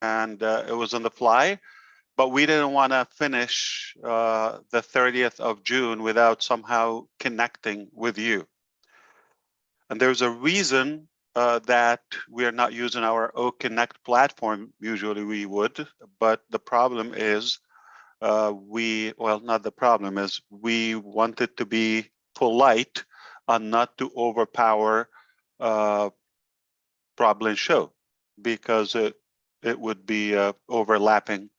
and it was on the fly, but we didn't want to finish the 30th of June without somehow connecting with you. And there's a reason that we are not using our OConnect platform. Usually we would, but the problem is well, not the problem is we wanted to be polite and not to overpower Problem Show, because it would be overlapping.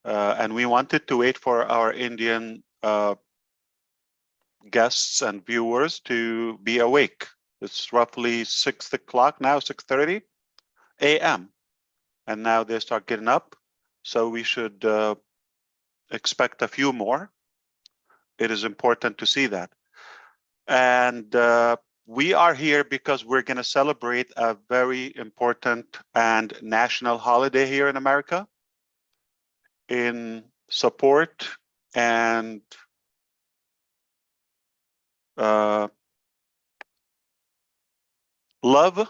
And we wanted to wait for our Indian guests and viewers to be awake. It's roughly 6 o'clock now, 6:30 a.m. And now they start getting up. So we should expect a few more. It is important to see that. And we are here because we're going to celebrate a very important and national holiday here in America in support and love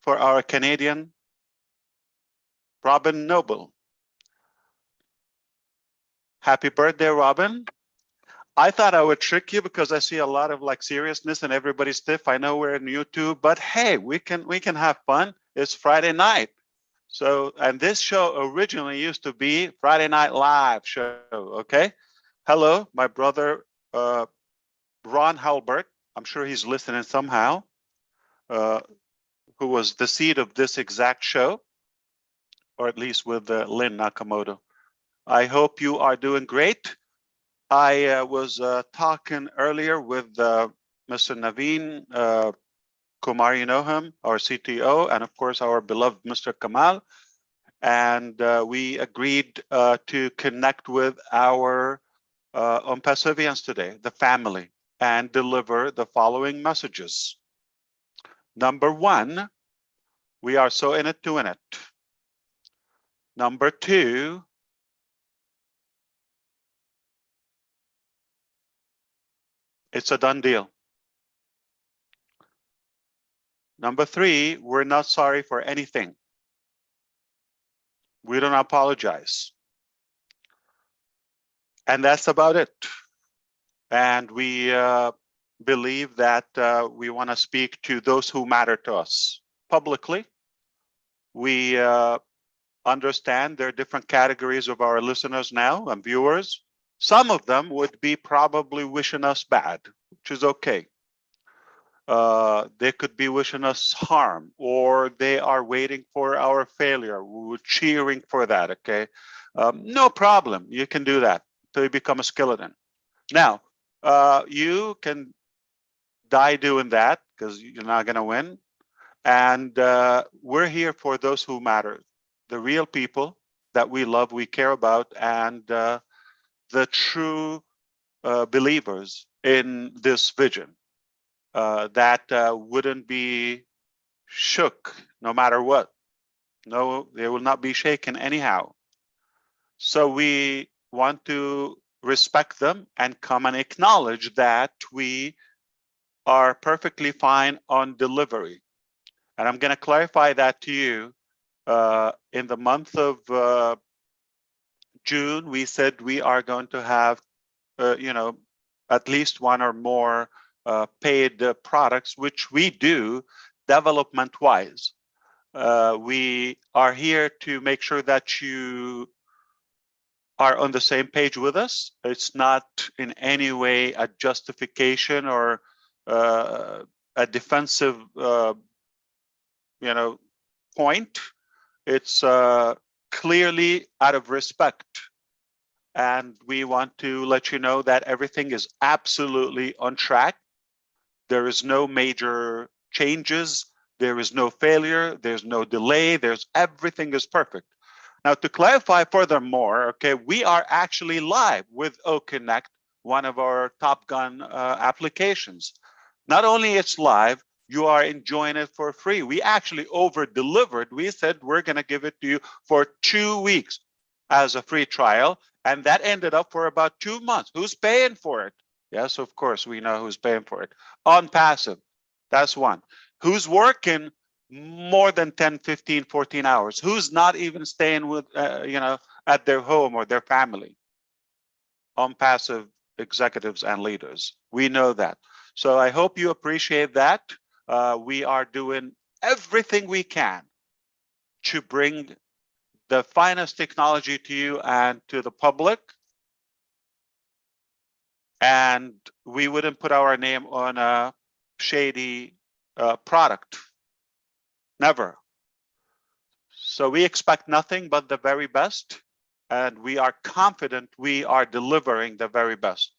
for our Canadian Robin Noble. Happy birthday, Robin. I thought I would trick you because I see a lot of like seriousness and everybody's stiff. I know we're in YouTube, but hey, we can have fun. It's Friday night. So, and this show originally used to be Friday Night Live show, okay? Hello, my brother, Ron Halbert. I'm sure he's listening somehow, who was the seed of this exact show, or at least with Lynn Nakamoto. I hope you are doing great. I was talking earlier with Mr. Naveen Kumar, you know him, our CTO, and of course our beloved Mr. Kamal. And we agreed to connect with our Onpassivians today, the family, and deliver the following messages. Number one, we are so in it to win it. Number two, it's a done deal. Number three, we're not sorry for anything. We don't apologize. And that's about it. And we believe that we want to speak to those who matter to us publicly. We understand there are different categories of our listeners now and viewers. Some of them would be probably wishing us bad, which is okay. They could be wishing us harm, or they are waiting for our failure. We're cheering for that, okay? No problem, you can do that until you become a skeleton. Now, you can die doing that because you're not gonna win. And we're here for those who matter, the real people that we love, we care about, and the true believers in this vision. That wouldn't be shook no matter what. No, they will not be shaken anyhow. So we want to respect them and come and acknowledge that we are perfectly fine on delivery. And I'm going to clarify that to you. In the month of June, we said we are going to have, at least one or more paid products, which we do development-wise. We are here to make sure that you are on the same page with us. It's not in any way a justification or a defensive, point. It's clearly out of respect. And we want to let you know that everything is absolutely on track. There is no major changes. There is no failure. There's no delay. Everything is perfect. Now, to clarify furthermore, okay, we are actually live with OConnect, one of our Top Gun applications. Not only it's live, you are enjoying it for free. We actually over-delivered. We said we're going to give it to you for 2 weeks as a free trial, and that ended up for about 2 months. Who's paying for it? Yes, of course, we know who's paying for it. Onpassive, that's one. Who's working more than 10, 15, 14 hours. Who's not even staying with, at their home or their family? Onpassive executives and leaders. We know that. So I hope you appreciate that. We are doing everything we can to bring the finest technology to you and to the public. And we wouldn't put our name on a shady product. Never. So we expect nothing but the very best. And we are confident we are delivering the very best.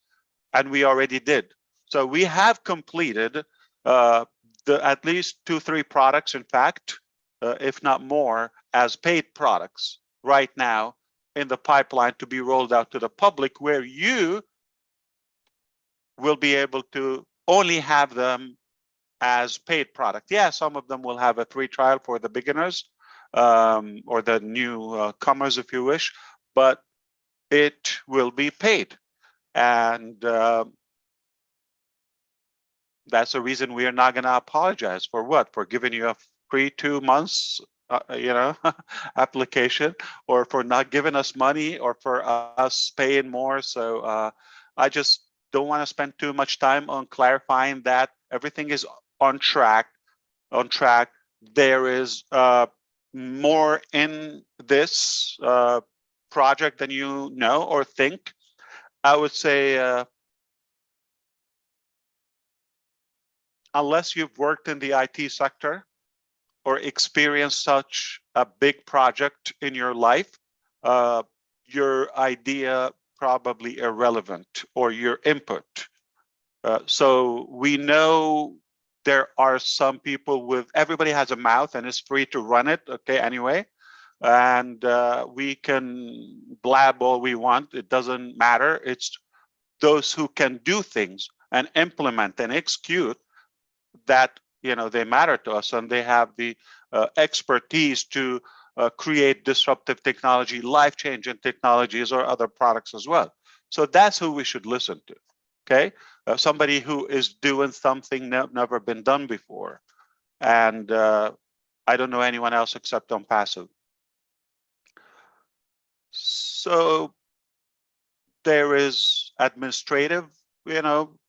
And we already did. So we have completed at least 2-3 products, in fact, if not more, as paid products right now in the pipeline to be rolled out to the public, where you will be able to only have them as paid product. Yeah, some of them will have a free trial for the beginners or the new comers, if you wish, but it will be paid. And that's the reason we are not going to apologize for what? For giving you a free 2 months, application, or for not giving us money, or for us paying more. So I just don't want to spend too much time on clarifying that everything is on track. There is more in this project than you know or think. I would say unless you've worked in the IT sector or experienced such a big project in your life, your idea probably irrelevant, or your input. So we know there are some people with, everybody has a mouth and is free to run it, okay, anyway. And we can blab all we want, it doesn't matter. It's those who can do things and implement and execute that, they matter to us, and they have the expertise to create disruptive technology, life-changing technologies, or other products as well. So that's who we should listen to, okay? Somebody who is doing something never been done before. And I don't know anyone else except Onpassive. So there is administrative,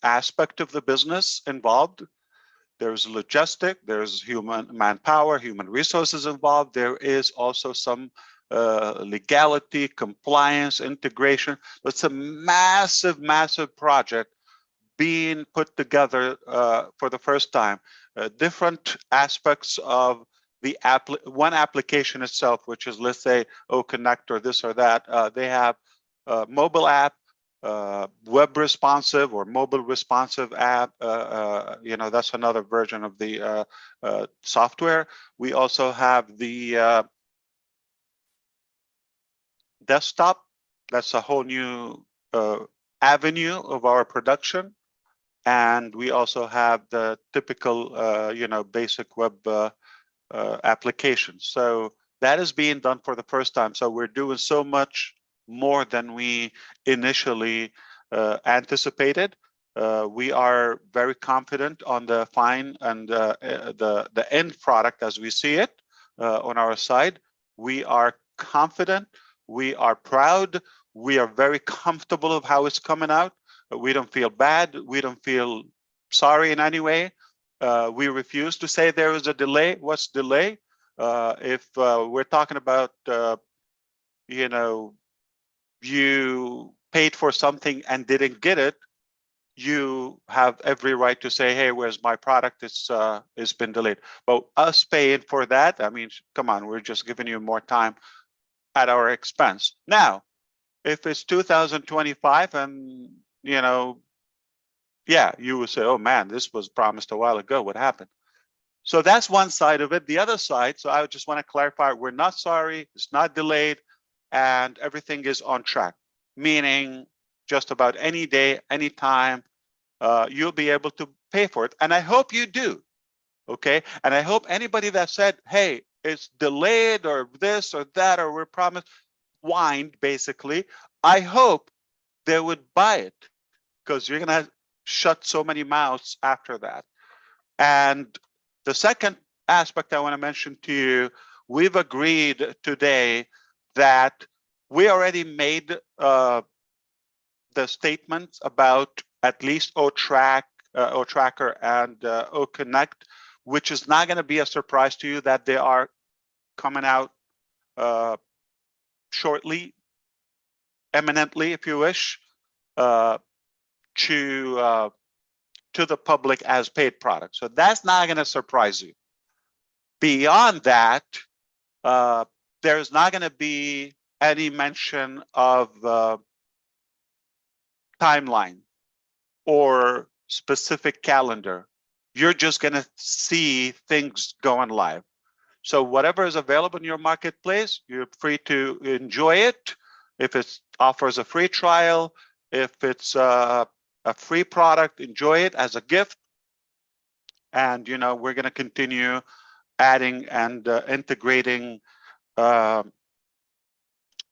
aspect of the business involved. There's logistic, there's human manpower, human resources involved. There is also some legality, compliance, integration. It's a massive, massive project being put together for the first time. Different aspects of the one application itself, which is, let's say, Connect or this or that. They have mobile app, web responsive or mobile responsive app. That's another version of the software. We also have the desktop. That's a whole new avenue of our production. And we also have the typical, basic web applications. So that is being done for the first time. So we're doing so much more than we initially anticipated. We are very confident on the fine and the end product as we see it on our side. We are confident. We are proud. We are very comfortable of how it's coming out. We don't feel bad. We don't feel sorry in any way. We refuse to say there is a delay. What's delay? If we're talking about, you paid for something and didn't get it, you have every right to say, hey, where's my product? It's been delayed. But us paying for that, I mean, come on, we're just giving you more time at our expense. Now, if it's 2025 and, yeah, you would say, oh man, this was promised a while ago. What happened? So that's one side of it. The other side, so I just want to clarify, we're not sorry, it's not delayed, and everything is on track, meaning just about any day, any time, you'll be able to pay for it. And I hope you do, okay? And I hope anybody that said, hey, it's delayed or this or that, or we're promised, whined, basically, I hope they would buy it, because you're going to shut so many mouths after that. And the second aspect I want to mention to you, we've agreed today that we already made the statements about at least O-Tracker and O-Connect, which is not going to be a surprise to you that they are coming out shortly, eminently, if you wish, to the public as paid products. So that's not going to surprise you. Beyond that, there's not going to be any mention of timeline or specific calendar. You're just going to see things going live. So whatever is available in your marketplace, you're free to enjoy it. If it offers a free trial, if it's a free product, enjoy it as a gift. And we're going to continue adding and integrating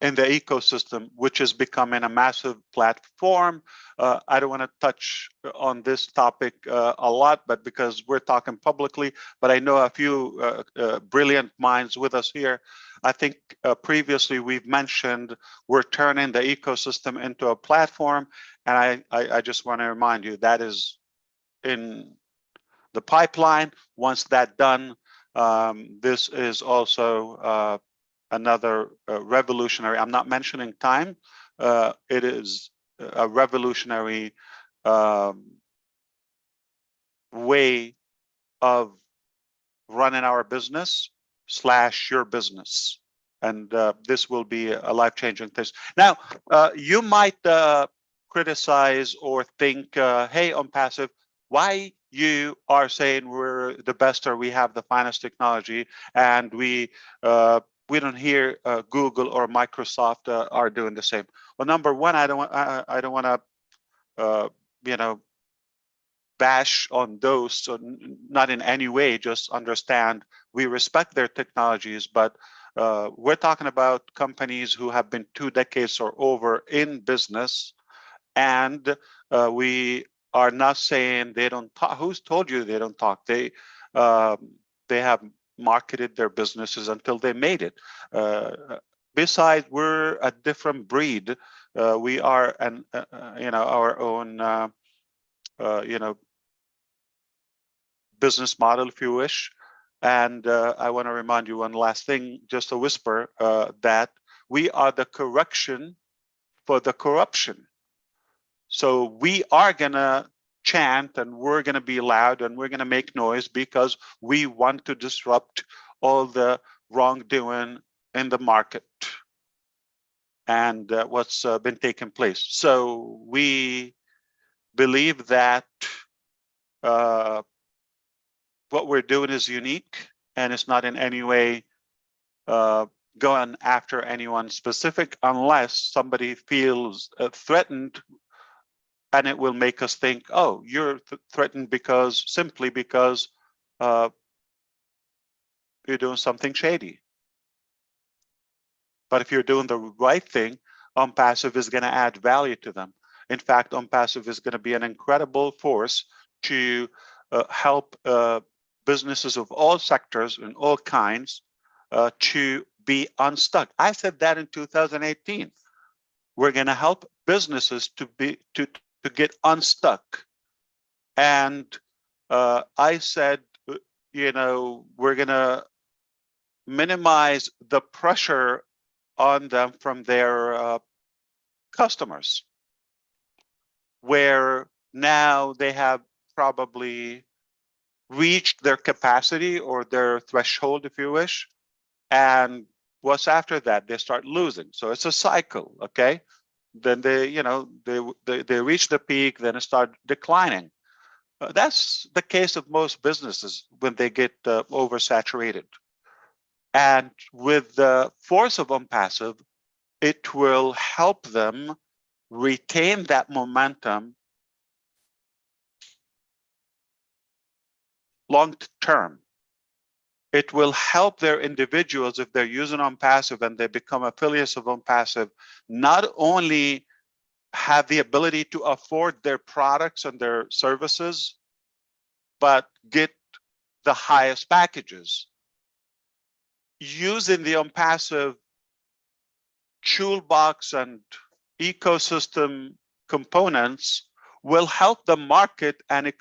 in the ecosystem, which is becoming a massive platform. I don't want to touch on this topic a lot, but because we're talking publicly, but I know a few brilliant minds with us here. I think previously we've mentioned we're turning the ecosystem into a platform, and I just want to remind you that is in the pipeline. Once that's done, this is also another revolutionary. I'm not mentioning time. It is a revolutionary way of running our business / your business, and this will be a life-changing thing. Now, you might criticize or think, "Hey, Onpassive, why you are saying we're the best or we have the finest technology, and we don't hear Google or Microsoft are doing the same." Well, number one, I don't want to bash on those. So not in any way. Just understand we respect their technologies, but we're talking about companies who have been 2 decades or over in business, and we are not saying they don't talk. Who's told you they don't talk? They have marketed their businesses until they made it. Besides, we're a different breed. We are our own business model, if you wish. And I want to remind you one last thing, just a whisper, that we are the correction for the corruption. So we are going to chant, and we're going to be loud, and we're going to make noise because we want to disrupt all the wrongdoing in the market and what's been taking place. So we believe that what we're doing is unique, and it's not in any way going after anyone specific unless somebody feels threatened. And it will make us think, oh, you're threatened simply because you're doing something shady. But if you're doing the right thing, Onpassive is going to add value to them. In fact, Onpassive is going to be an incredible force to help businesses of all sectors and all kinds to be unstuck. I said that in 2018. We're going to help businesses to get unstuck. And I said, we're going to minimize the pressure on them from their customers, where now they have probably reached their capacity or their threshold, if you wish. And what's after that? They start losing. So it's a cycle, okay? Then they reach the peak, then it start declining. That's the case of most businesses when they get oversaturated. And with the force of Onpassive, it will help them retain that momentum long term. It will help their individuals, if they're using Onpassive and they become affiliates of Onpassive, not only have the ability to afford their products and their services, but get the highest packages. Using the Onpassive toolbox and ecosystem components will help the market and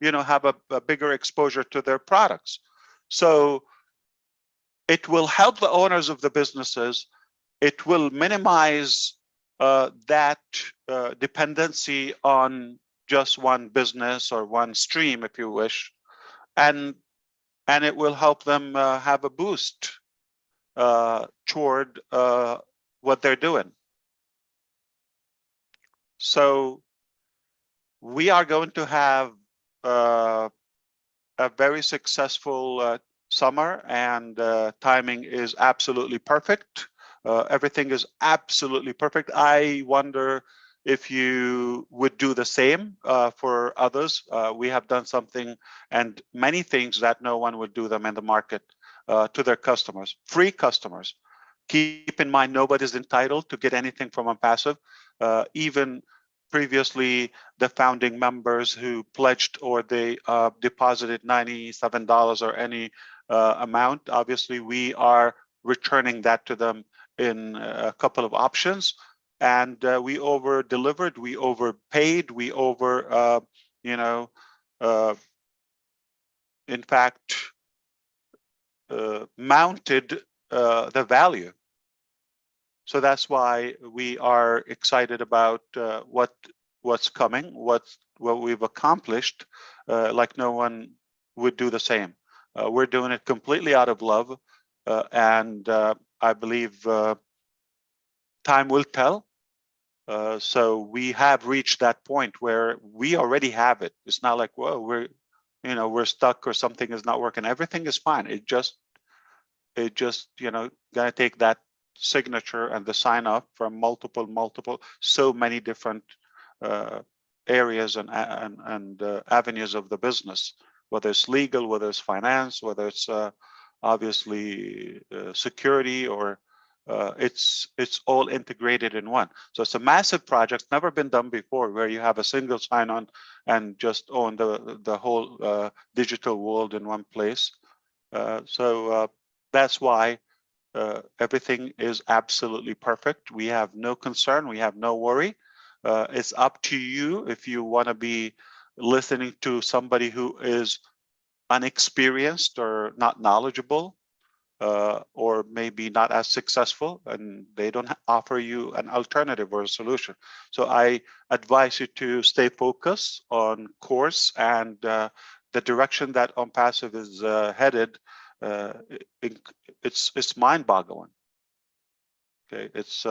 have a bigger exposure to their products. So it will help the owners of the businesses. It will minimize that dependency on just one business or one stream, if you wish, and it will help them have a boost toward what they're doing. So we are going to have a very successful summer, and timing is absolutely perfect. Everything is absolutely perfect. I wonder if you would do the same for others. We have done something and many things that no one would do them in the market to their customers, free customers. Keep in mind, nobody's entitled to get anything from Onpassive. Even previously, the founding members who pledged or they deposited $97 or any amount, obviously we are returning that to them in a couple of options. And we over delivered, we overpaid, we over, in fact, mounted the value. So that's why we are excited about what's coming, what we've accomplished, like no one would do the same. We're doing it completely out of love, and I believe time will tell. So we have reached that point where we already have it. It's not like, whoa, we're stuck or something is not working. Everything is fine. It just gonna take that signature and the sign off from multiple, so many different areas and avenues of the business, whether it's legal, whether it's finance, whether it's obviously security, or it's all integrated in one. So it's a massive project, never been done before, where you have a single sign-on and just own the whole digital world in one place. So that's why everything is absolutely perfect. We have no concern. We have no worry. It's up to you if you want to be listening to somebody who is unexperienced or not knowledgeable, or maybe not as successful, and they don't offer you an alternative or a solution. So I advise you to stay focused on course and the direction that Onpassive is headed. It's mind-boggling. Okay, it's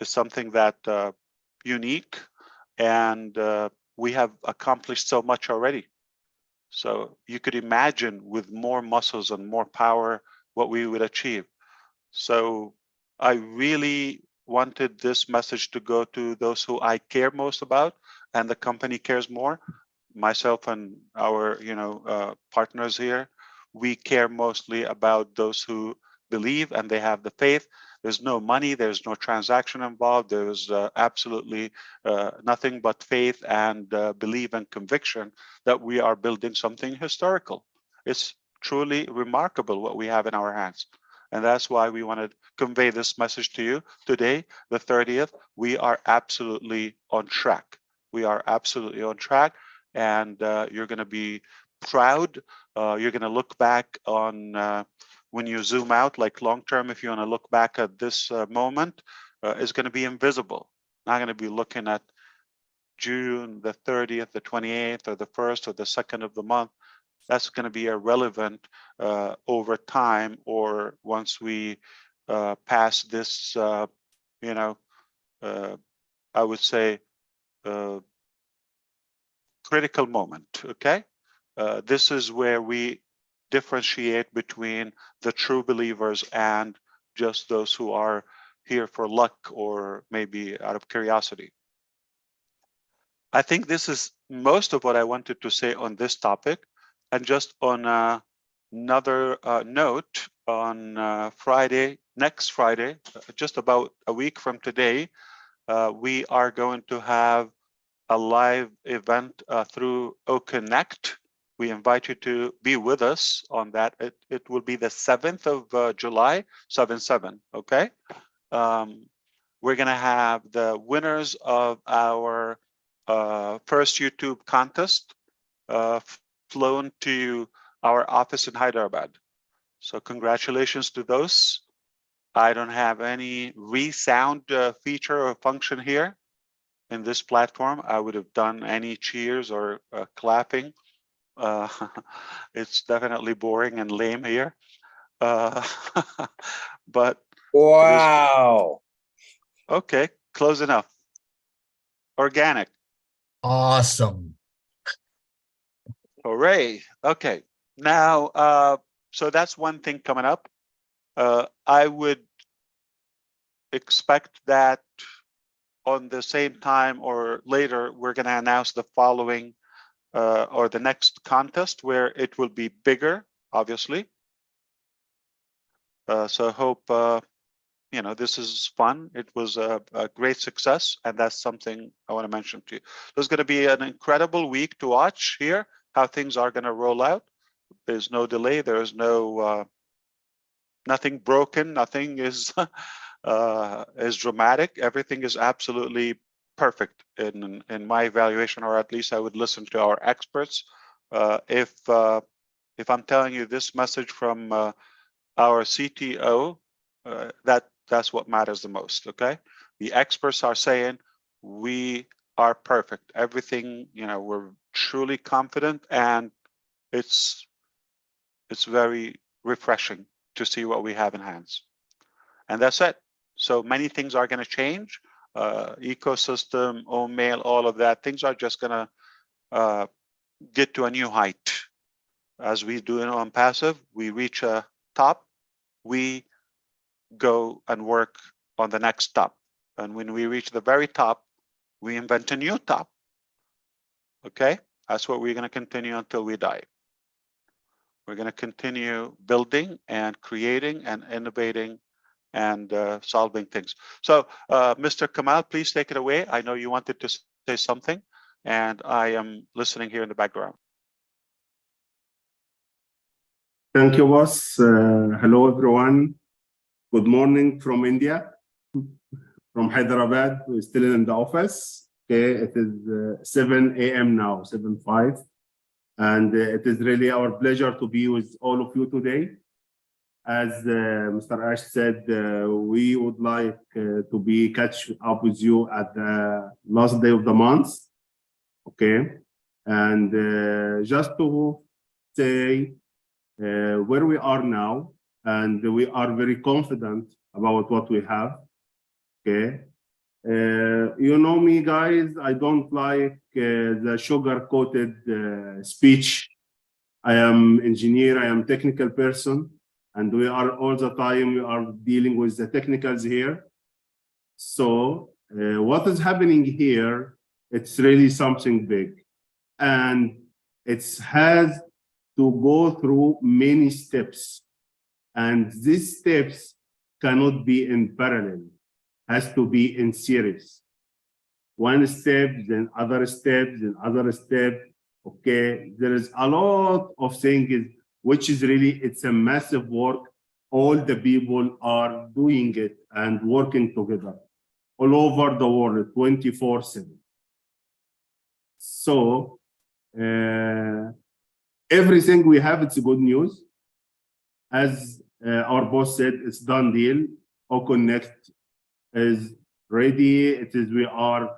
something that unique, and we have accomplished so much already. So you could imagine with more muscles and more power what we would achieve. So I really wanted this message to go to those who I care most about, and the company cares more. Myself and our partners here, we care mostly about those who believe and they have the faith. There's no money, there's no transaction involved. There's absolutely nothing but faith and belief and conviction that we are building something historical. It's truly remarkable what we have in our hands. And that's why we want to convey this message to you today, the 30th. We are absolutely on track. We are absolutely on track, and you're going to be proud. You're going to look back on when you zoom out, like long term, if you want to look back at this moment, it's going to be invisible. Not going to be looking at June the 30th, the 28th, or the 1st or the 2nd of the month. That's going to be irrelevant over time, or once we pass this, I would say, critical moment. Okay, this is where we differentiate between the true believers and just those who are here for luck or maybe out of curiosity. I think this is most of what I wanted to say on this topic. And just on another note, on Friday, next Friday, just about a week from today, we are going to have a live event through OConnect. we invite you to be with us on that. It will be the 7th of July, 7/7, okay? We're going to have the winners of our first YouTube contest flown to our office in Hyderabad. So congratulations to those. I don't have any resound feature or function here in this platform. I would have done any cheers or clapping. It's definitely boring and lame here. But wow. Okay, close enough. Organic. Awesome. Hooray. Okay. Now, so that's one thing coming up. I would expect that on the same time or later, we're going to announce the following or the next contest where it will be bigger, obviously. So I hope, you know, this is fun. It was a great success, and that's something I want to mention to you. There's going to be an incredible week to watch here, how things are going to roll out. There's no delay. There's no nothing broken. Nothing is is dramatic. Everything is absolutely perfect in my evaluation, or at least I would listen to our experts. If I'm telling you this message from our CTO, that's what matters the most. Okay, the experts are saying we are perfect. Everything, you know, we're truly confident, and it's very refreshing to see what we have in hands. And that's it. So many things are going to change. Ecosystem, mail, all of that. Things are just going to get to a new height. As we do in Onpassive, we reach a top, we go and work on the next top. And when we reach the very top, we invent a new top. Okay? That's what we're going to continue until we die. We're going to continue building and creating and innovating and solving things. So, Mr. Kamal, please take it away. I know you wanted to say something, and I am listening here in the background. Thank you, boss. Hello, everyone. Good morning from India, from Hyderabad. We're still in the office. Okay, it is 7 a.m. now, 7:05. And it is really our pleasure to be with all of you today. As Mr. Ash said, we would like to catch up with you at the last day of the month. Okay, and just to say where we are now, and we are very confident about what we have. Okay, you know me, guys. I don't like the sugar-coated speech. I am engineer. I am technical person. And we are all the time, we are dealing with the technicals here. So what is happening here, it's really something big. And it has to go through many steps. And these steps cannot be in parallel, has to be in series. One step, then other step, then other step. Okay, there is a lot of things which is really, it's a massive work. All the people are doing it and working together all over the world, 24/7. So everything we have, it's good news. As our boss said, it's done deal. OConnect is ready. It is, we are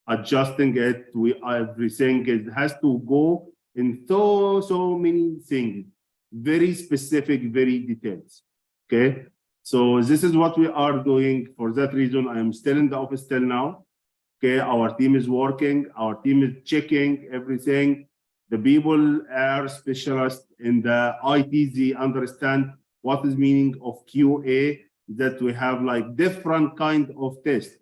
adjusting it. Everything has to go in so many things. Very specific, very detailed. Okay, so this is what we are doing. For that reason, I am still in the office till now. Okay, our team is working, our team is checking everything. The people are specialists in the IT. They understand what is meaning of QA, that we have like different kind of test.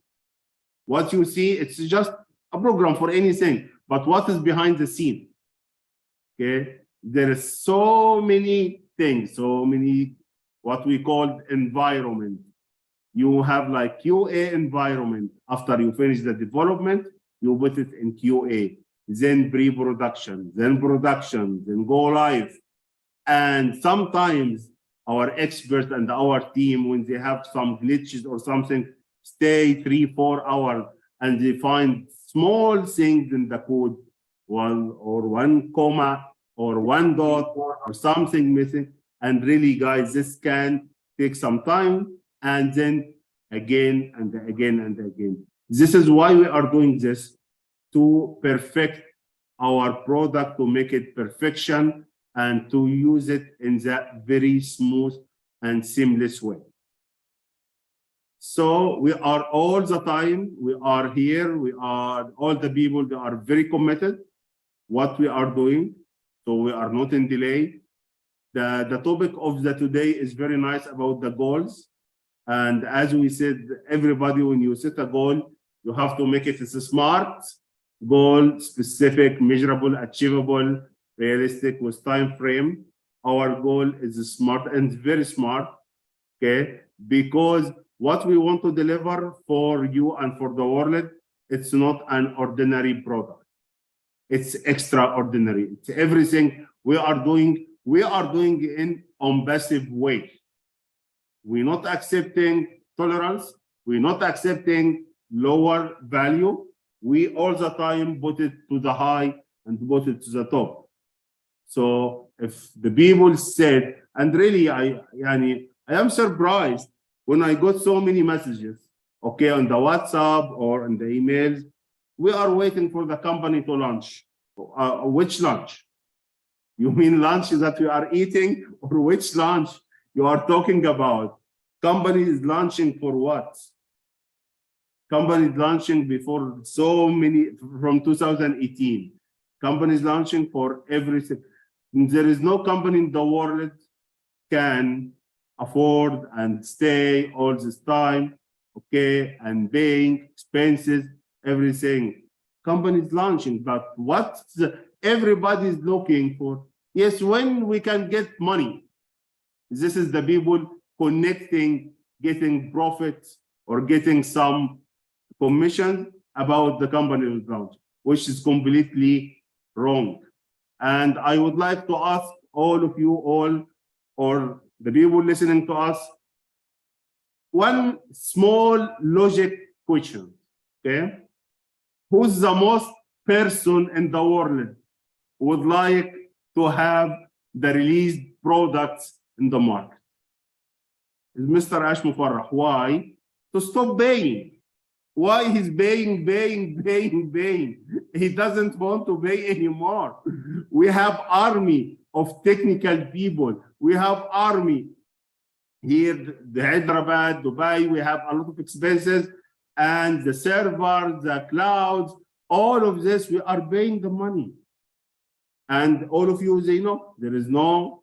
What you see, it's just a program for anything, but what is behind the scene? Okay. There is so many things, so many what we call environment. You have like QA environment. After you finish the development, you put it in QA. then pre-production, then production, then go live. And sometimes our experts and our team, when they have some glitches or something, stay 3-4 hours and they find small things in the code, one comma or one dot or something missing. And really, guys, this can take some time, and then again and again and again. This is why we are doing this, to perfect our product, to make it perfection, and to use it in that very smooth and seamless way. So we are all the time, we are here, we are all the people that are very committed what we are doing. So we are not in delay. The topic of the today is very nice about the goals. And as we said, everybody, when you set a goal, you have to make it a smart goal, specific, measurable, achievable, realistic, with time frame. Our goal is smart and very smart, okay? Because what we want to deliver for you and for the world, it's not an ordinary product. It's extraordinary. It's everything we are doing in Onpassive way. We're not accepting tolerance. We're not accepting lower value. We all the time put it to the high and put it to the top. So if the people said, and really I am surprised when I got so many messages, okay, on the WhatsApp or on the emails, we are waiting for the company to launch. Which launch? You mean lunch that we are eating, or which lunch you are talking about? Company is launching for what? Company is launching before so many, from 2018. Company is launching for everything. There is no company in the world can afford and stay all this time, okay, and paying expenses, everything. Company is launching, but what everybody is looking for, yes, when we can get money. This is the people connecting, getting profits or getting some commission about the company launch, which is completely wrong. And I would like to ask all of you, or the people listening to us, one small logic question, okay? Who's the most person in the world would like to have the released products in the market? Is Mr. Ash Mufarrah. Why? To stop paying. Why he's paying? He doesn't want to pay anymore. We have army of technical people. We have army here, the Hyderabad, Dubai. We have a lot of expenses, and the servers, the clouds, all of this, we are paying the money. And all of you, they know there is no,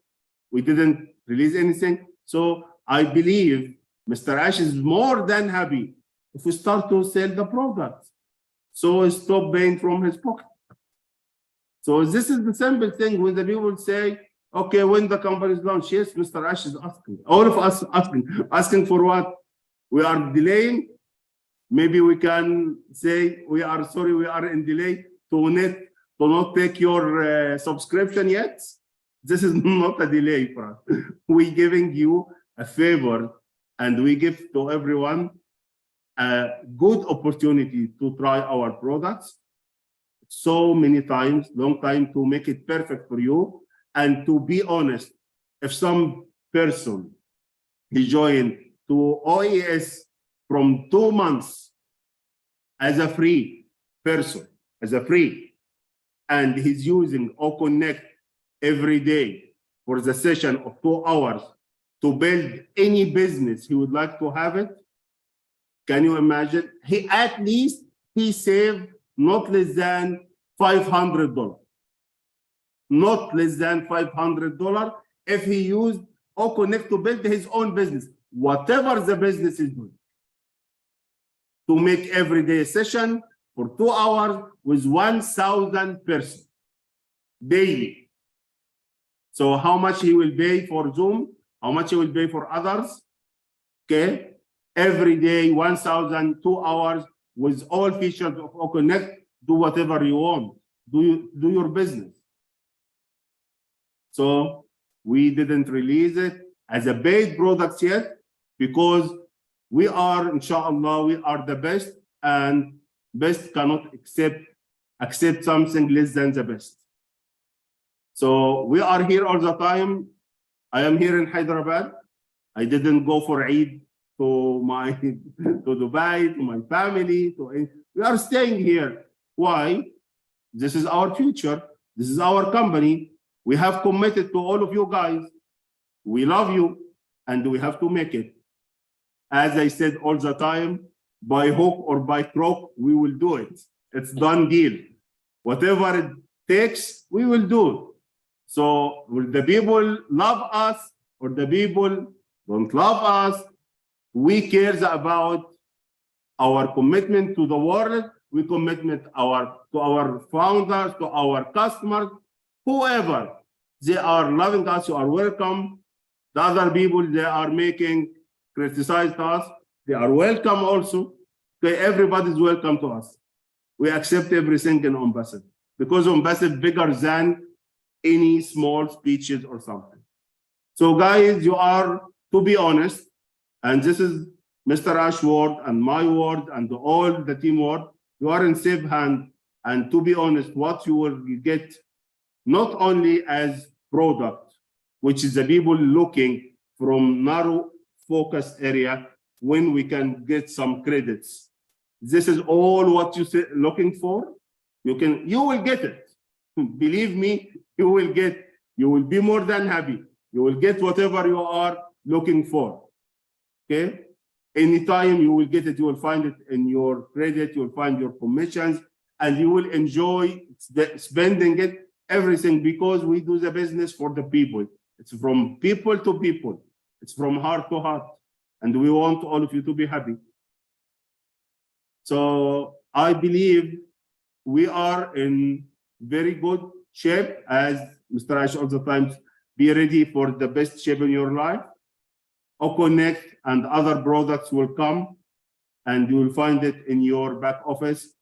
we didn't release anything. So I believe Mr. Ash is more than happy if we start to sell the product. So stop paying from his pocket. So this is the simple thing when the people say, okay, when the company is launched, yes, Mr. Ash is asking. All of us asking for what? We are delaying. Maybe we can say, we are sorry, we are in delay to not take your subscription yet. This is not a delay for us. We're giving you a favor, and we give to everyone a good opportunity to try our products so many times, long time, to make it perfect for you. And to be honest, if some person he joined to OES from 2 months as a free person, and he's using OConnect every day for the session of 2 hours to build any business he would like to have it, can you imagine? He at least saved not less than $500. Not less than $500 if he used OConnect to build his own business, whatever the business is doing. To make every day a session for 2 hours with 1,000 persons daily. So how much he will pay for Zoom? How much he will pay for others? Okay. Every day, 1,000, 2 hours with all features of OConnect, do whatever you want. do your business. So we didn't release it as a paid product yet because we are, inshallah, we are the best, and best cannot accept something less than the best. So we are here all the time. I am here in Hyderabad. I didn't go for Eid to Dubai, to my family. We are staying here. Why? This is our future. This is our company. We have committed to all of you guys. We love you, and we have to make it. As I said all the time, by hook or by crook, we will do it. It's done deal. Whatever it takes, we will do it. So will the people love us or the people don't love us? We care about our commitment to the world. We commitment to our founders, to our customers, whoever. They are loving us, you are welcome. The other people they are criticize us, they are welcome also. Okay, everybody's welcome to us. We accept everything in Onpassive because Onpassive bigger than any small speeches or something. So guys, you are, to be honest, and this is Mr. Ash word and my word and all the team word, you are in safe hand. And to be honest, what you will get not only as product, which is the people looking from narrow focus area when we can get some credits. This is all what you looking for. You will get it. Believe me, you will be more than happy. You will get whatever you are looking for. Okay? Anytime you will get it, you will find it in your credit, you will find your commissions, and you will enjoy spending it, everything, because we do the business for the people. It's from people to people. It's from heart to heart. And we want all of you to be happy. So I believe we are in very good shape, as Mr. Ash all the time, be ready for the best shape in your life. Connect and other products will come, and you will find it in your back office,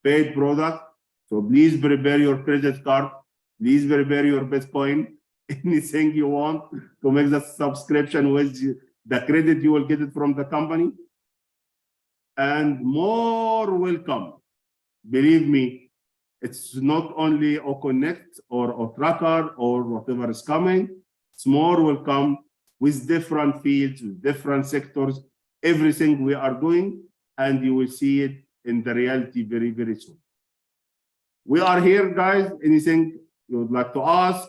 paid product. So please prepare your credit card. Please prepare your Bitcoin, anything you want to make the subscription with the credit, you will get it from the company. And more will come. Believe me, it's not only Connect or Tracker or whatever is coming. It's more will come with different fields, with different sectors, everything we are doing, and you will see it in the reality very, very soon. We are here, guys. Anything you would like to ask,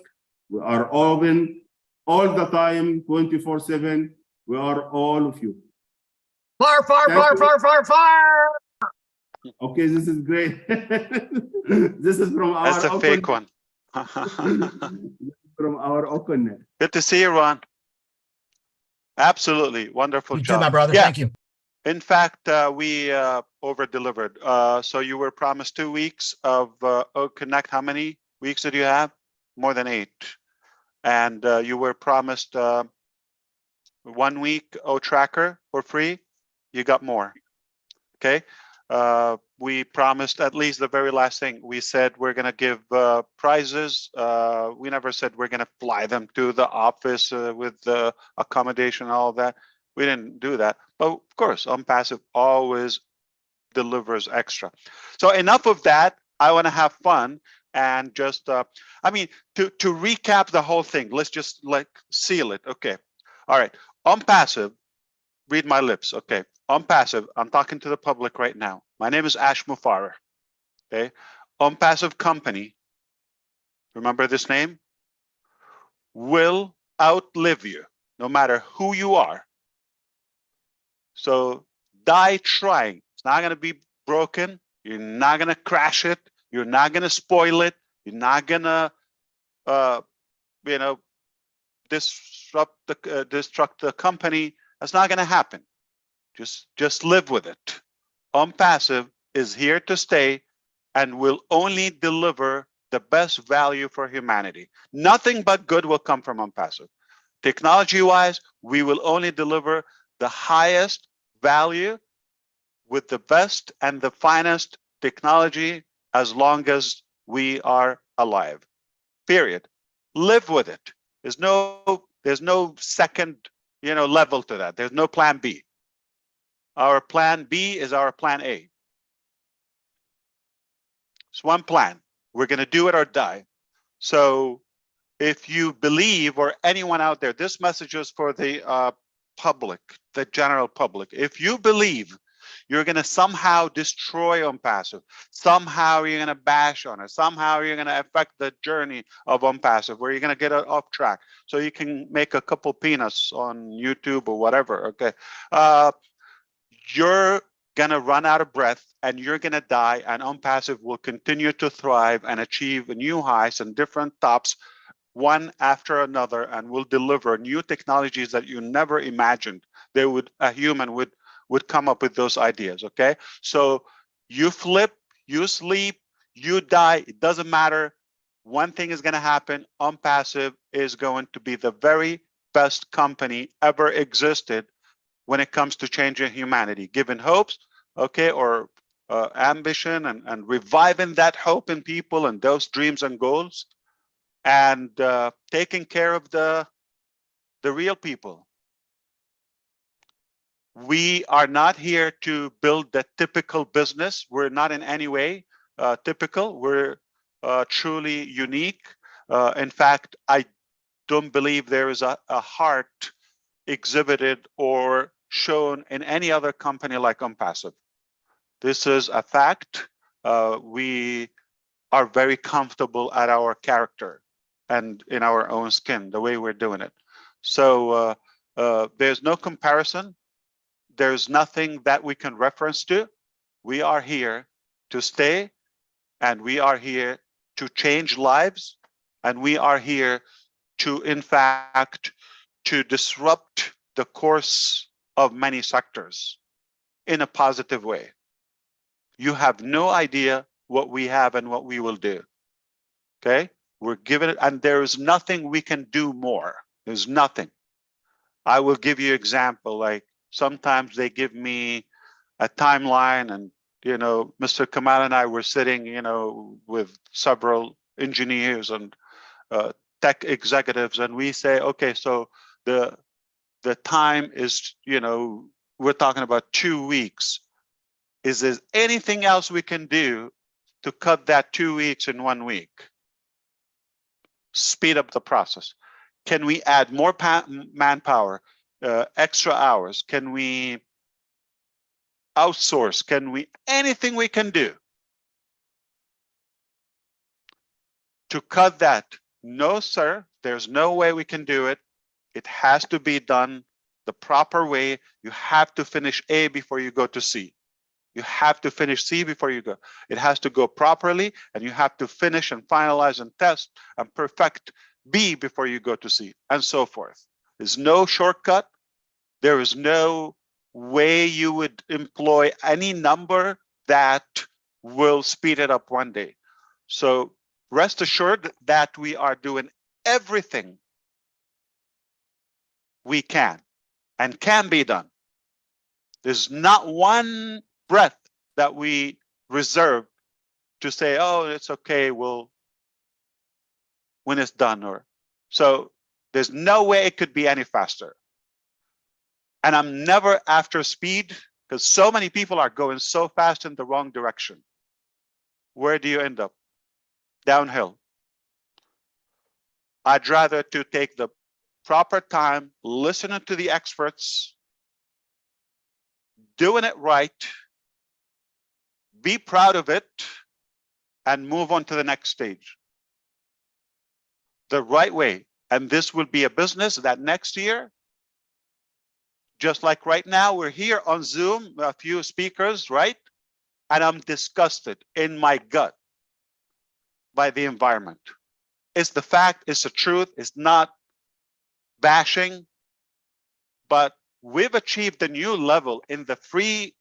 we are open all the time, 24/7. We are all of you. Fire, fire, Thank fire, you. fire, fire, fire. Okay, this is great. This is from our That's a fake one. from our Connect. Good to see you, Ron. Absolutely. Wonderful You job. too, my brother. Yeah. Thank you. In fact, we over-delivered. So you were promised 2 weeks of Connect. How many weeks did you have? More than 8. And you were promised 1 week Tracker for free. You got more. Okay. We promised at least the very last thing. We said we're going to give prizes. We never said we're going to fly them to the office with the accommodation and all that. We didn't do that. But of course, Onpassive always delivers extra. So enough of that. I want to have fun and just, I mean, to recap the whole thing, let's just like seal it. Okay. All right. Onpassive, read my lips. Okay. Onpassive, I'm talking to the public right now. My name is Ash Mufarrer. Okay. Onpassive company, remember this name, will outlive you no matter who you are. So die trying. It's not going to be broken. You're not going to crash it. You're not going to spoil it. You're not going to, destruct the company. That's not going to happen. Just live with it. Onpassive is here to stay and will only deliver the best value for humanity. Nothing but good will come from Onpassive. Technology-wise, we will only deliver the highest value with the best and the finest technology as long as we are alive. Period. Live with it. There's no second, level to that. There's no plan B. Our plan B is our plan A. It's one plan. We're going to do it or die. So if you believe, or anyone out there, this message is for the public, the general public. If you believe you're going to somehow destroy Onpassive, somehow you're going to bash on it, somehow you're going to affect the journey of Onpassive, where you're going to get it off track so you can make a couple peanuts on YouTube or whatever, okay? You're going to run out of breath and you're going to die, and Onpassive will continue to thrive and achieve new highs and different tops, one after another, and will deliver new technologies that you never imagined a human would come up with those ideas. Okay, so you flip, you sleep, you die, it doesn't matter. One thing is going to happen: Onpassive is going to be the very best company ever existed when it comes to changing humanity, giving hopes, okay, or ambition, and reviving that hope in people and those dreams and goals, and taking care of the real people. We are not here to build the typical business. We're not in any way typical. We're truly unique. In fact, I don't believe there is a heart exhibited or shown in any other company like Onpassive. This is a fact. We are very comfortable at our character and in our own skin, the way we're doing it. So there's no comparison. There's nothing that we can reference to. We are here to stay, and we are here to change lives, and we are here to, in fact, to disrupt the course of many sectors in a positive way. You have no idea what we have and what we will do. Okay, we're given it, and there is nothing we can do more. There's nothing. I will give you example. Like sometimes they give me a timeline, and Mr. Kamal and I were sitting, with several engineers and tech executives, and we say, okay, so the time is, we're talking about 2 weeks. Is there anything else we can do to cut that 2 weeks in 1 week? Speed up the process. Can we add more manpower, extra hours? Can we outsource? Can we, anything we can do to cut that? No, sir, there's no way we can do it. It has to be done the proper way. You have to finish A before you go to C. You have to finish C before you go. It has to go properly, and you have to finish and finalize and test and perfect B before you go to C, and so forth. There's no shortcut. There is no way you would employ any number that will speed it up one day. So rest assured that we are doing everything we can and can be done. There's not one breath that we reserve to say, oh, it's okay, we'll, when it's done. Or so there's no way it could be any faster. And I'm never after speed, because so many people are going so fast in the wrong direction. Where do you end up? Downhill. I'd rather to take the proper time, listening to the experts, doing it right, be proud of it, and move on to the next stage. The right way. And this will be a business that next year, just like right now, we're here on Zoom, a few speakers, right? And I'm disgusted in my gut by the environment. It's the fact, it's the truth, it's not bashing, but we've achieved a new level in the free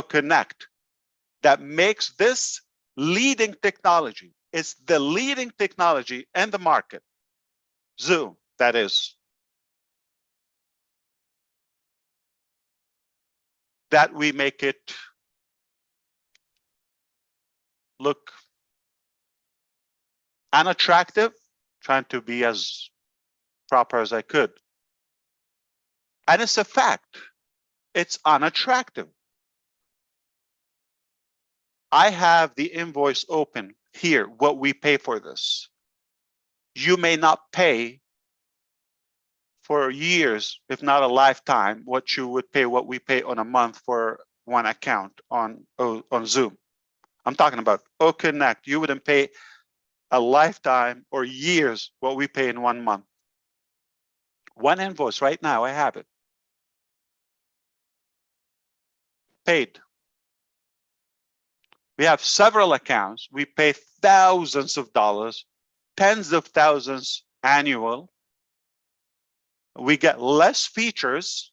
connect that makes this leading technology. It's the leading technology in the market. Zoom, that is. That we make it look unattractive, trying to be as proper as I could. And it's a fact. It's unattractive. I have the invoice open here, what we pay for this. You may not pay for years, if not a lifetime, what you would pay, what we pay on a month for one account on Zoom. I'm talking about Connect. You wouldn't pay a lifetime or years what we pay in 1 month. One invoice right now, I have it. Paid. We have several accounts. We pay thousands of dollars, tens of thousands annual. We get less features,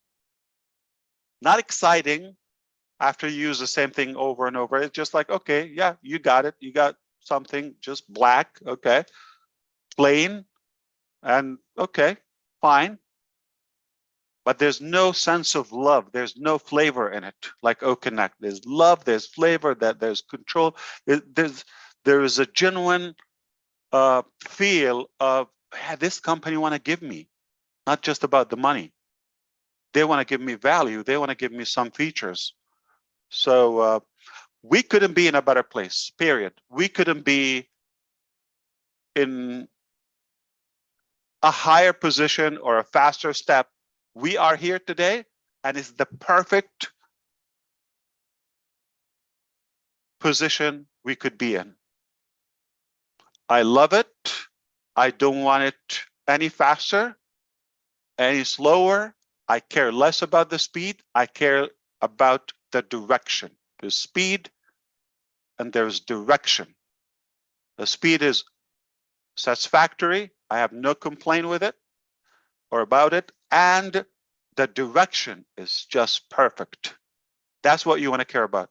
not exciting after you use the same thing over and over. It's just like, okay, yeah, you got it. You got something just black, okay, plain, and okay, fine. But there's no sense of love. There's no flavor in it, like Connect. There's love, there's flavor, that there's control. There is a genuine feel of, hey, this company want to give me, not just about the money. They want to give me value. They want to give me some features. So we couldn't be in a better place, period. We couldn't be in a higher position or a faster step. We are here today, and it's the perfect position we could be in. I love it. I don't want it any faster, any slower. I care less about the speed. I care about the direction. There's speed and there's direction. The speed is satisfactory. I have no complaint with it or about it. And the direction is just perfect. That's what you want to care about.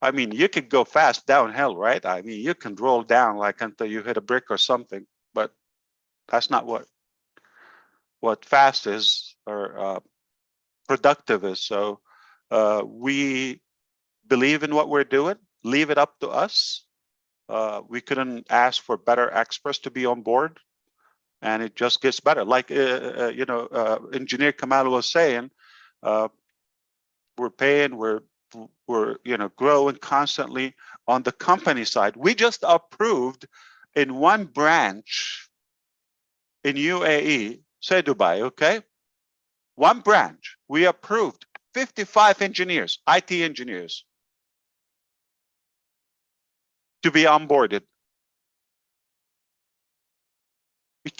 I mean, you could go fast downhill, right? I mean, you can roll down like until you hit a brick or something, but that's not what fast is or productive is. So we believe in what we're doing. Leave it up to us. We couldn't ask for better experts to be on board, and it just gets better. Like Engineer Kamal was saying, we're paying, we're growing constantly on the company side. We just approved in one branch in UAE, say Dubai, okay? One branch, we approved 55 engineers, IT engineers, to be onboarded